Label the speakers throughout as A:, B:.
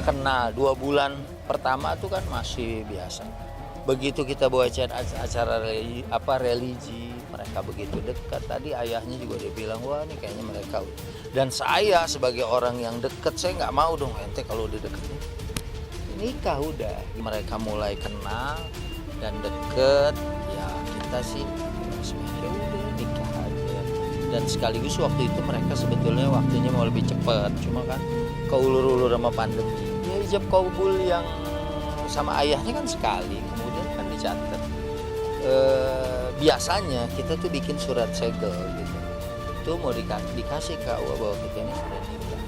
A: mereka kenal 2 bulan pertama tuh kan masih biasa. Begitu kita bawa acara religi, mereka begitu dekat. Tadi ayahnya juga dia bilang, wah ini kayaknya mereka. Dan saya sebagai orang yang dekat, saya nggak mau dong ente kalau udah deket. Nikah udah, mereka mulai kenal dan deket. Ya kita sih sebenarnya udah nikah aja. Dan sekaligus waktu itu mereka sebetulnya waktunya mau lebih cepat. Cuma kan keulur-ulur sama pandemi. Ya ijab kabul yang sama ayahnya kan sekali, kemudian kan dicatat. Biasanya kita tuh bikin surat segel gitu. Itu mau dikasih ke Allah bahwa kita ini sudah nikah.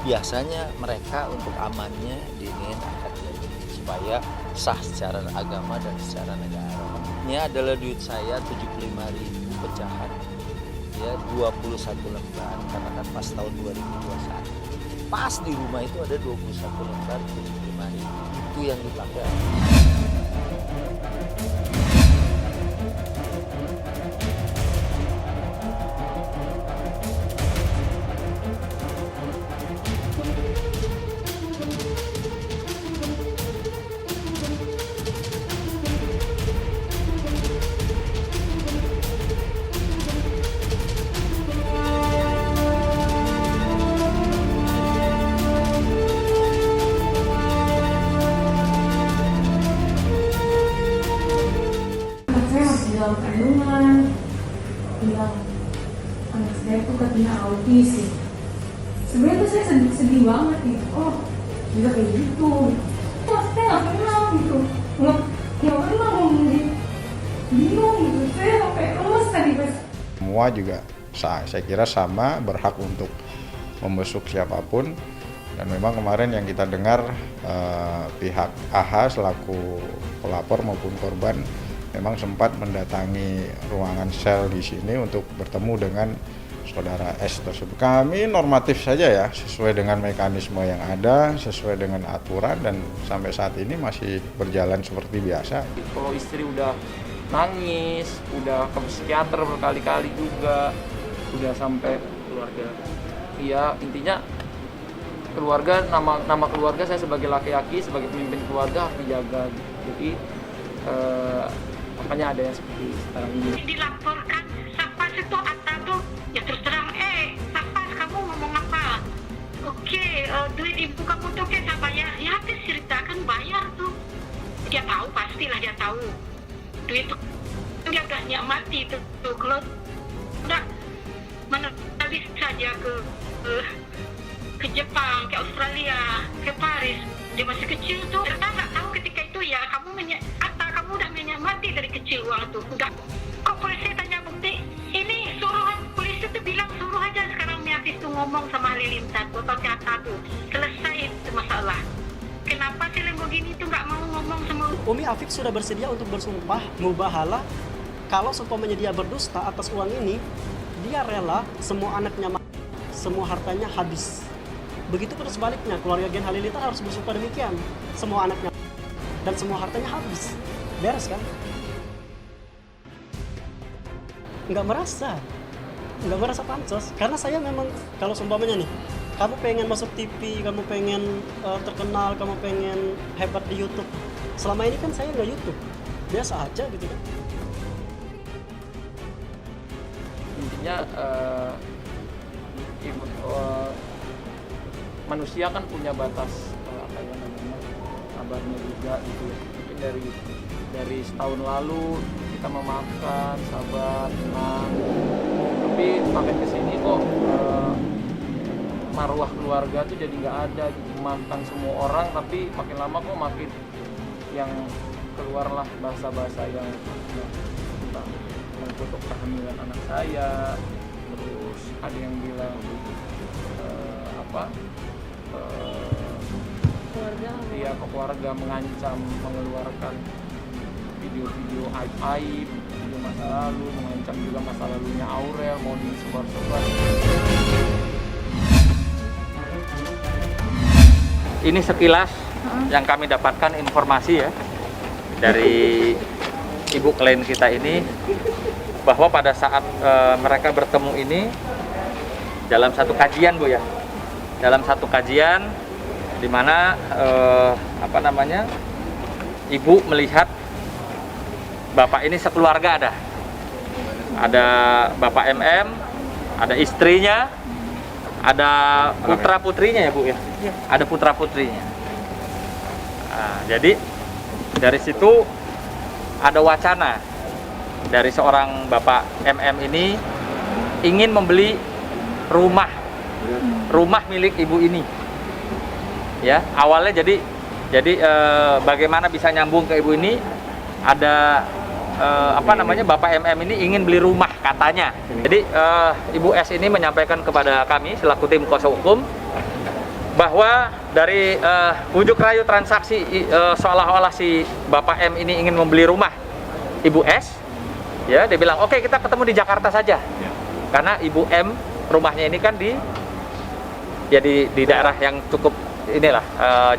A: Biasanya mereka untuk amannya diinin akad jadi supaya sah secara agama dan secara negara. Ini adalah duit saya 75.000 pecahan. Ya 21 lembar karena kan pas tahun 2021. Pas di rumah itu ada 21 lembar 75.000. Itu yang dipakai.
B: Dalam kandungan bilang anak saya tuh katanya autis. Sebenarnya tuh saya sedih banget gitu. Oh bisa kayak gitu. Kok saya nggak kenal gitu. Nggak kenal ngomong gitu. Bingung gitu. Saya sampai lemes tadi pas.
C: Semua juga saya kira sama berhak untuk membesuk siapapun. Dan memang kemarin yang kita dengar pihak AH selaku pelapor maupun korban memang sempat mendatangi ruangan sel di sini untuk bertemu dengan saudara S tersebut. Kami normatif saja ya, sesuai dengan mekanisme yang ada, sesuai dengan aturan, dan sampai saat ini masih berjalan seperti biasa.
D: Kalau istri udah nangis, udah ke psikiater berkali-kali juga, udah sampai keluarga. Iya, intinya keluarga, nama keluarga saya sebagai laki-laki, sebagai pemimpin keluarga harus dijaga. Jadi makanya ada yang seperti sekarang ini.
E: Dilaporkan Sapas itu Atta tuh ya terus terang Sapas kamu ngomong apa? Oke, duit ibu kamu tuh kayak saya bayar. Ya dia ceritakan bayar tuh. Dia tahu, pastilah dia tahu. Duit itu dia udah nyamati tuh. Kalau udah menalih saja ke Jepang, ke Australia, ke Paris. Dia masih kecil tuh. Ternyata nggak tahu ketika itu ya kamu udah menyamati dari kecil uang tuh. Udah. Kok polisi tanya bukti? Ini suruhan polisi tuh bilang suruh aja sekarang Miafis tuh ngomong sama Halilintar atau Atta tuh. Selesai itu masalah. Kenapa si Lamborghini tuh nggak mau ngomong sama
F: Umi Afif sudah bersedia untuk bersumpah mubahala kalau seumpamanya dia berdusta atas uang ini, dia rela semua anaknya semua hartanya habis. Begitu pun sebaliknya, keluarga Gen Halilintar harus bersumpah demikian, semua anaknya dan semua hartanya habis. Beres kan? Nggak merasa pansos, karena saya memang kalau seumpamanya nih, kamu pengen masuk TV, kamu pengen terkenal, kamu pengen hebat di YouTube. Selama ini kan saya nggak YouTube, biasa aja gitu kan.
D: Intinya manusia kan punya batas sabarnya juga gitu. Mungkin dari setahun lalu kita memaafkan, sabar, tenang, tapi makin kesini kok marwah keluarga tuh jadi nggak ada gitu. Maafkan semua orang, tapi makin lama kok makin yang keluarlah bahasa-bahasa yang mengkutuk kehamilan anak saya. Terus ada yang bilang keluarga mengancam mengeluarkan video-video aib, video masa lalu, mengancam juga masa lalunya Aurel mau disebar-sebar. Ini sekilas yang kami dapatkan informasi ya dari ibu klien kita ini, bahwa pada saat mereka bertemu ini dalam satu kajian Bu ya, dalam satu kajian di mana ibu melihat bapak ini sekeluarga ada bapak MM, ada istrinya, ada putra putrinya ya Bu ya, ada putra putrinya. Nah, jadi dari situ ada wacana dari seorang bapak MM ini ingin membeli rumah milik ibu ini. Ya, awalnya jadi bagaimana bisa nyambung ke ibu ini, ada bapak MM ini ingin beli rumah katanya. Jadi Ibu S ini menyampaikan kepada kami selaku tim kuasa hukum bahwa dari bujuk rayu transaksi seolah-olah si bapak M ini ingin membeli rumah Ibu S, ya dia bilang oke, kita ketemu di Jakarta saja, karena Ibu M rumahnya ini kan di daerah yang cukup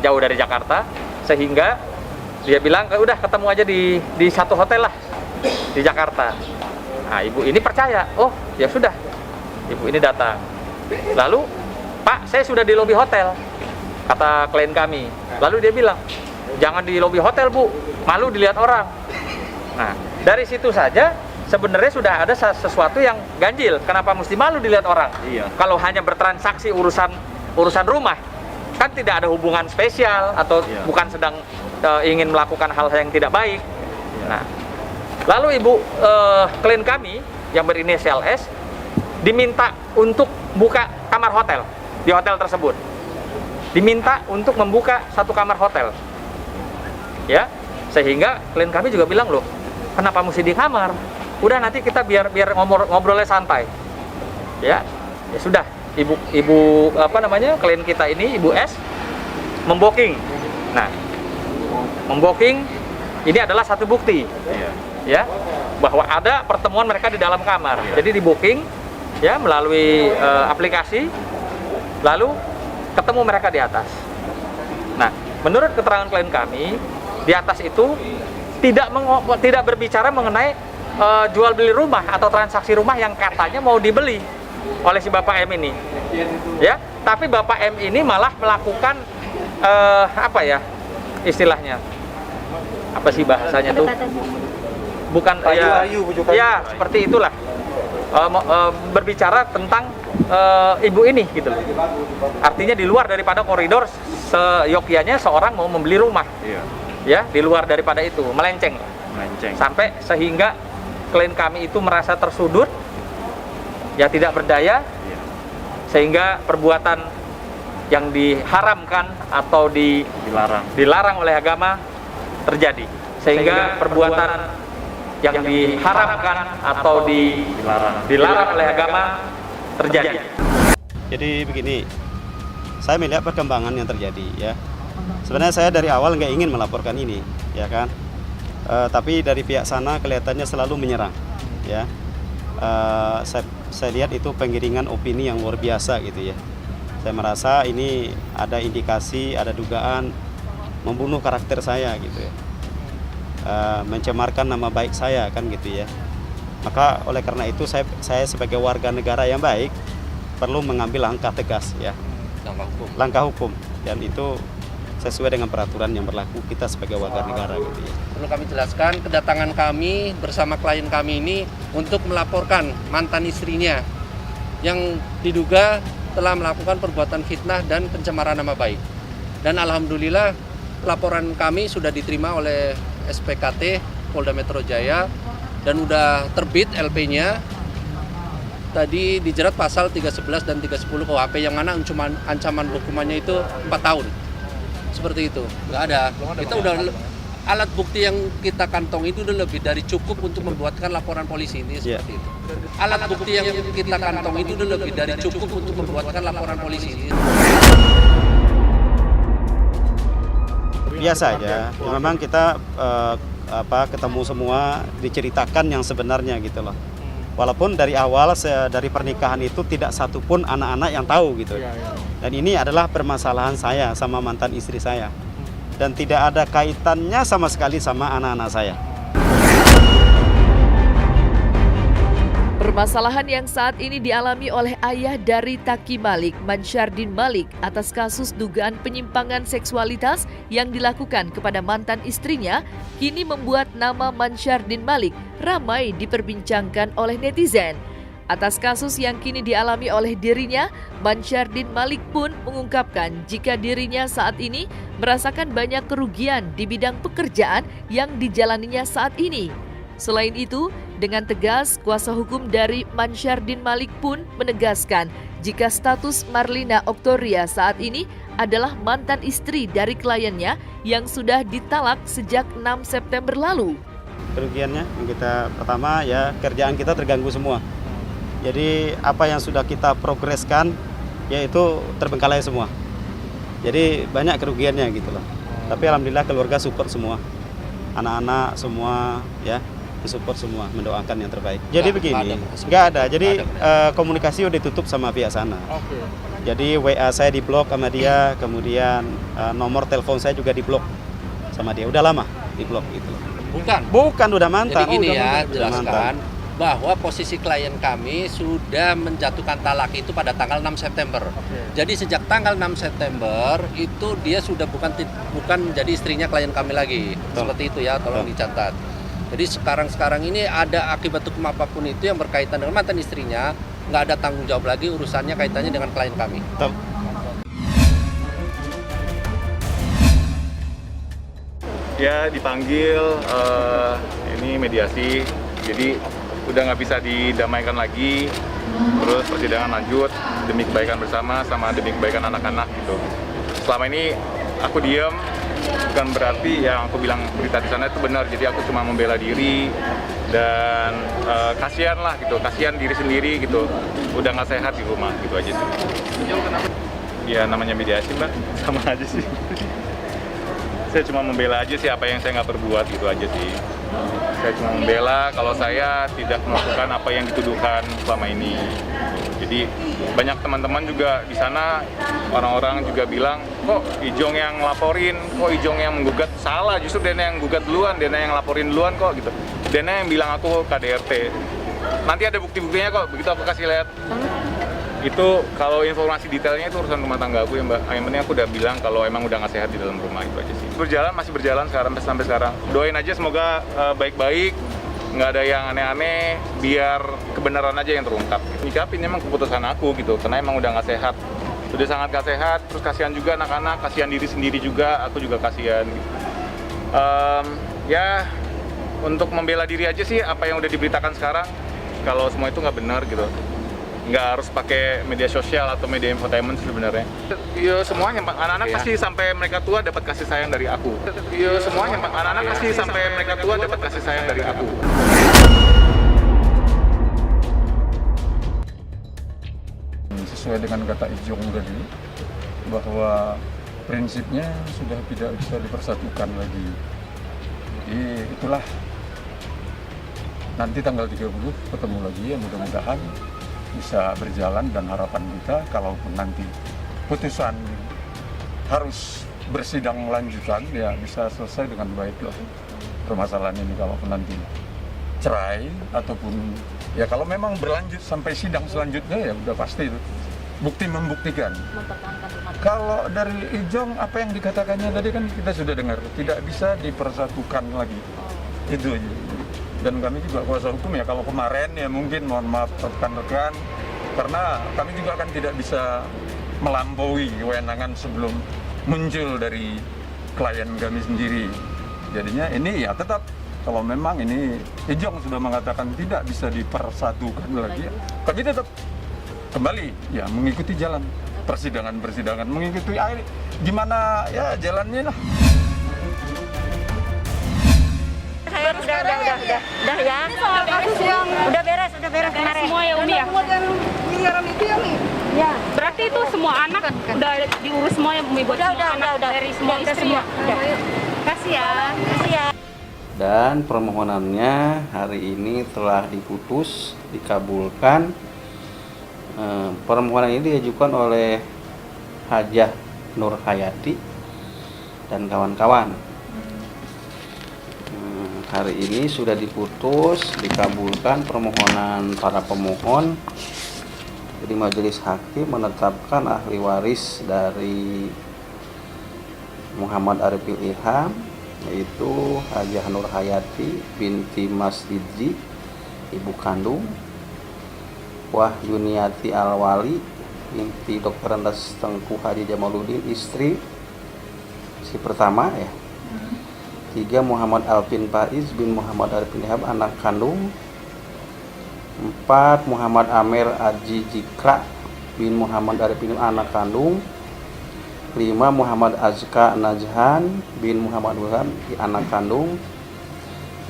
D: jauh dari Jakarta, sehingga dia bilang udah ketemu aja di satu hotel lah di Jakarta. Nah, ibu ini percaya, oh ya sudah, ibu ini datang. Lalu, Pak, saya sudah di lobi hotel, kata klien kami. Lalu dia bilang, jangan di lobi hotel Bu, malu dilihat orang. Nah, dari situ saja sebenarnya sudah ada sesuatu yang ganjil. Kenapa mesti malu dilihat orang? Iya. Kalau hanya bertransaksi urusan rumah, kan tidak ada hubungan spesial atau bukan sedang ingin melakukan hal yang tidak baik. Nah, lalu klien kami yang berinisial S diminta untuk buka kamar hotel di hotel tersebut. Diminta untuk membuka satu kamar hotel. Ya, sehingga klien kami juga bilang, loh, kenapa mesti di kamar? Udah nanti kita biar ngobrolnya santai. Ya sudah, klien kita ini Ibu S membooking. Nah, membooking ini adalah satu bukti, ya, bahwa ada pertemuan mereka di dalam kamar. Jadi di booking, ya, melalui aplikasi, lalu ketemu mereka di atas. Nah, menurut keterangan klien kami, di atas itu tidak berbicara mengenai jual beli rumah atau transaksi rumah yang katanya mau dibeli oleh si Bapak M ini, ya. Tapi Bapak M ini malah melakukan istilahnya apa sih bahasanya tuh? Bukan ya seperti itulah, berbicara tentang ibu ini gitu loh. Artinya di luar daripada koridor seyogyanya seorang mau membeli rumah, ya, di luar daripada itu, melenceng sampai sehingga klien kami itu merasa tersudut, ya, tidak berdaya, sehingga perbuatan yang diharamkan atau dilarang oleh agama terjadi, sehingga perbuatan yang diharamkan atau dilarang oleh agama terjadi.
F: Jadi begini, saya melihat perkembangan yang terjadi, ya. Sebenarnya saya dari awal nggak ingin melaporkan ini, ya kan. Tapi dari pihak sana kelihatannya selalu menyerang, ya. Saya lihat itu pengiringan opini yang luar biasa gitu, ya. Saya merasa ini ada indikasi, ada dugaan membunuh karakter saya gitu, ya. Mencemarkan nama baik saya kan gitu, ya. Maka oleh karena itu saya sebagai warga negara yang baik perlu mengambil langkah tegas, ya. Langkah hukum, dan itu sesuai dengan peraturan yang berlaku kita sebagai warga negara gitu, ya.
G: Perlu kami jelaskan, kedatangan kami bersama klien kami ini untuk melaporkan mantan istrinya yang diduga telah melakukan perbuatan fitnah dan pencemaran nama baik. Dan alhamdulillah laporan kami sudah diterima oleh SPKT Polda Metro Jaya dan udah terbit LP-nya. Tadi dijerat pasal 311 dan 310 KUHP yang mana ancaman hukumannya itu 4 tahun. Seperti itu. Nggak ada. Kita udah alat bukti yang kita kantong itu udah lebih dari cukup untuk membuatkan laporan polisi ini seperti itu. Alat bukti yang kita kantong itu udah lebih dari cukup untuk membuatkan laporan polisi ini.
F: Biasa aja. Ya, memang kita ketemu semua diceritakan yang sebenarnya gitu loh. Walaupun dari awal dari pernikahan itu tidak satupun anak-anak yang tahu gitu. Dan ini adalah permasalahan saya sama mantan istri saya. Dan tidak ada kaitannya sama sekali sama anak-anak saya.
H: Permasalahan yang saat ini dialami oleh ayah dari Taki Malik, Mansyardin Malik, atas kasus dugaan penyimpangan seksualitas yang dilakukan kepada mantan istrinya, kini membuat nama Mansyardin Malik ramai diperbincangkan oleh netizen. Atas kasus yang kini dialami oleh dirinya, Mansyardin Malik pun mengungkapkan jika dirinya saat ini merasakan banyak kerugian di bidang pekerjaan yang dijalaninya saat ini. Selain itu, dengan tegas, kuasa hukum dari Mansyardin Malik pun menegaskan jika status Marlina Oktoria saat ini adalah mantan istri dari kliennya yang sudah ditalak sejak 6 September lalu.
F: Kerugiannya yang kita pertama ya kerjaan kita terganggu semua. Jadi apa yang sudah kita progreskan yaitu terbengkalai semua. Jadi banyak kerugiannya gitu loh. Tapi alhamdulillah keluarga support semua. Anak-anak semua ya support semua, mendoakan yang terbaik. Jadi begini, nggak ada. Jadi komunikasi udah ditutup sama pihak sana. Jadi WA saya diblok sama dia, kemudian nomor telepon saya juga diblok sama dia. Udah lama diblok gitu. Bukan udah mantan.
G: Jadi gini
F: udah
G: jelaskan bahwa posisi klien kami sudah menjatuhkan talak itu pada tanggal 6 September. Jadi sejak tanggal 6 September itu dia sudah bukan menjadi istrinya klien kami lagi. Seperti itu ya, tolong dicatat. Jadi sekarang ini ada akibat hukum apapun itu yang berkaitan dengan mantan istrinya, nggak ada tanggung jawab lagi urusannya kaitannya dengan klien kami.
I: Ya dipanggil, ini mediasi, jadi udah nggak bisa didamaikan lagi, terus persidangan lanjut demi kebaikan bersama sama demi kebaikan anak-anak gitu. Selama ini aku diem, bukan berarti yang aku bilang berita di sana itu benar, jadi aku cuma membela diri dan kasihan lah gitu, kasihan diri sendiri gitu, udah nggak sehat di rumah gitu aja sih. Ya namanya mediasi mbak, sama aja sih. Saya cuma membela aja sih apa yang saya nggak perbuat gitu aja sih. Saya cuma membela kalau saya tidak melakukan apa yang dituduhkan selama ini. Jadi banyak teman-teman juga di sana, orang-orang juga bilang, kok Ijong yang laporin, kok Ijong yang menggugat. Salah, justru Dena yang gugat duluan, Dena yang laporin duluan kok gitu. Dena yang bilang aku KDRT. Nanti ada bukti-buktinya kok, begitu aku kasih lihat. Itu kalau informasi detailnya itu urusan rumah tangga aku ya mbak. Yang penting aku udah bilang kalau emang udah nggak sehat di dalam rumah, itu aja sih. Masih berjalan sekarang sampai sekarang. Doain aja semoga baik-baik, nggak ada yang aneh-aneh, biar kebenaran aja yang terungkap. Nyikapin emang keputusan aku gitu, karena emang udah nggak sehat. Udah sangat nggak sehat, terus kasihan juga anak-anak, kasihan diri sendiri juga, aku juga kasihan. Ya untuk membela diri aja sih apa yang udah diberitakan sekarang, kalau semua itu nggak benar gitu. Nggak harus pakai media sosial atau media infotainment sebenarnya. Ya semuanya, anak-anak pasti sampai mereka tua dapat kasih sayang dari aku. Ya semuanya, anak-anak pasti sampai mereka tua dapat kasih sayang dari aku.
J: Sesuai dengan kata Ijong tadi, bahwa prinsipnya sudah tidak bisa dipersatukan lagi. Jadi itulah, nanti tanggal 30 ketemu lagi ya, mudah-mudahan bisa berjalan, dan harapan kita kalaupun nanti putusan harus bersidang lanjutan ya bisa selesai dengan baik loh permasalahan ini. Kalaupun nanti cerai ataupun ya kalau memang berlanjut sampai sidang selanjutnya ya udah pasti itu bukti membuktikan. Kalau dari Ijong apa yang dikatakannya tadi kan kita sudah dengar, tidak bisa dipersatukan lagi. Itu aja. Dan kami juga kuasa hukum ya, kalau kemarin ya mungkin mohon maaf rekan-rekan, karena kami juga kan tidak bisa melampaui kewenangan sebelum muncul dari klien kami sendiri. Jadinya ini ya tetap, kalau memang ini Ijong sudah mengatakan tidak bisa dipersatukan lagi, kami tetap kembali ya mengikuti jalan persidangan, mengikuti gimana ya jalannya lah.
E: Udah ya. Udah beres kemarin.
B: Semua ya Umi ya?
E: Miliaran itu ya Umi?
B: Ya. Berarti itu semua anak udah diurus semua ya Umi?
E: Udah.
B: Dari semua istri ya? Kasih ya.
K: Dan permohonannya hari ini telah diputus, dikabulkan. Permohonan ini diajukan oleh Hajah Nur Hayati dan kawan-kawan. hari ini sudah diputus, dikabulkan permohonan para pemohon. Jadi majelis hakim menetapkan ahli waris dari Muhammad Arifin Ilham, yaitu Hajah Nur Hayati binti Mas Idzi, ibu kandung, Wahyuniati Alwali binti Dr. Andas Tengku Haji Jamaluddin, istri si pertama ya. 3 Muhammad Alvin Faiz bin Muhammad Arifin Ilham, anak kandung. 4 Muhammad Amer Aji Jikra bin Muhammad Arifin Ilham, anak kandung. 5 Muhammad Azka Najhan bin Muhammad Ilham, anak kandung.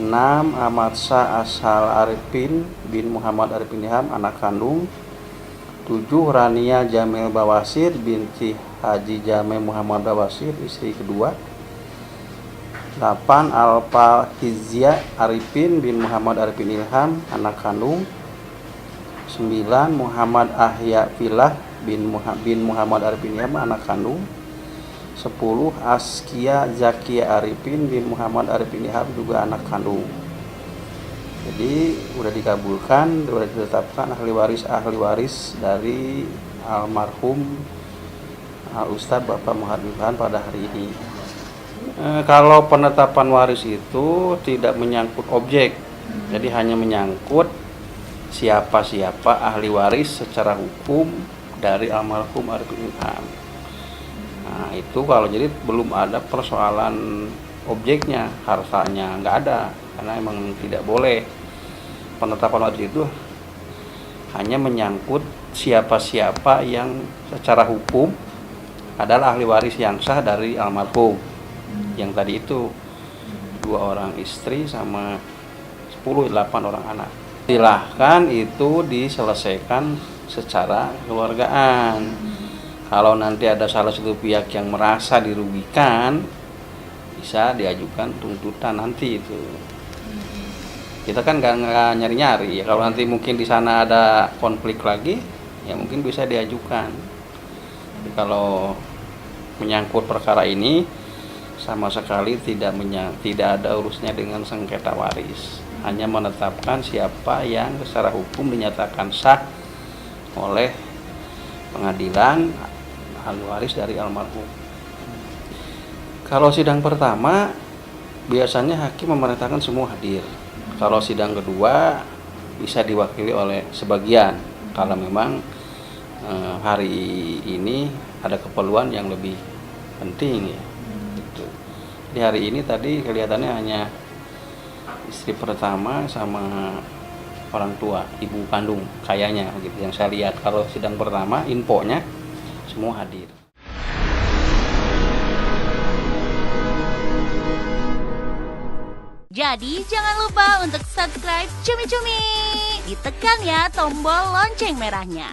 K: 6 Ahmad Shah Ashal Arifin bin Muhammad Arifin Ilham, anak kandung. 7 Rania Jamil Bawasir binti Haji Jamil Muhammad Bawasir, istri kedua. 8 Alpa Hizya Arifin bin Muhammad Arifin Ilham, anak kandung. 9 Muhammad Ahya Filah bin Muhammad Arifin Ilham, anak kandung. 10 Askia Zakia Arifin bin Muhammad Arifin Ilham, juga anak kandung. Jadi sudah dikabulkan, sudah ditetapkan ahli waris dari almarhum Ustadz Bapak Muhammad Ilham pada hari ini. Kalau penetapan waris itu tidak menyangkut objek, jadi hanya menyangkut siapa-siapa ahli waris secara hukum dari almarhum Arifin Ilham. Nah, itu kalau jadi belum ada persoalan objeknya, hartanya nggak ada, karena emang tidak boleh. Penetapan waris itu hanya menyangkut siapa-siapa yang secara hukum adalah ahli waris yang sah dari almarhum. Yang tadi itu 2 orang istri sama 8 orang anak. Silahkan itu diselesaikan secara keluargaan. Kalau nanti ada salah satu pihak yang merasa dirugikan, bisa diajukan tuntutan nanti itu. Kita kan nggak nyari-nyari ya. Kalau nanti mungkin di sana ada konflik lagi, ya mungkin bisa diajukan. Tapi kalau menyangkut perkara ini sama sekali tidak ada urusnya dengan sengketa waris. Hanya menetapkan siapa yang secara hukum dinyatakan sah oleh pengadilan ahli waris dari almarhum. Kalau sidang pertama biasanya hakim memerintahkan semua hadir. Kalau sidang kedua bisa diwakili oleh sebagian kalau memang hari ini ada keperluan yang lebih penting ya. Gitu. Di hari ini tadi kelihatannya hanya istri pertama sama orang tua, ibu kandung kayaknya gitu yang saya lihat. Kalau sidang pertama infonya semua hadir.
L: Jadi jangan lupa untuk subscribe Cumi Cumi. Ditekan ya tombol lonceng merahnya.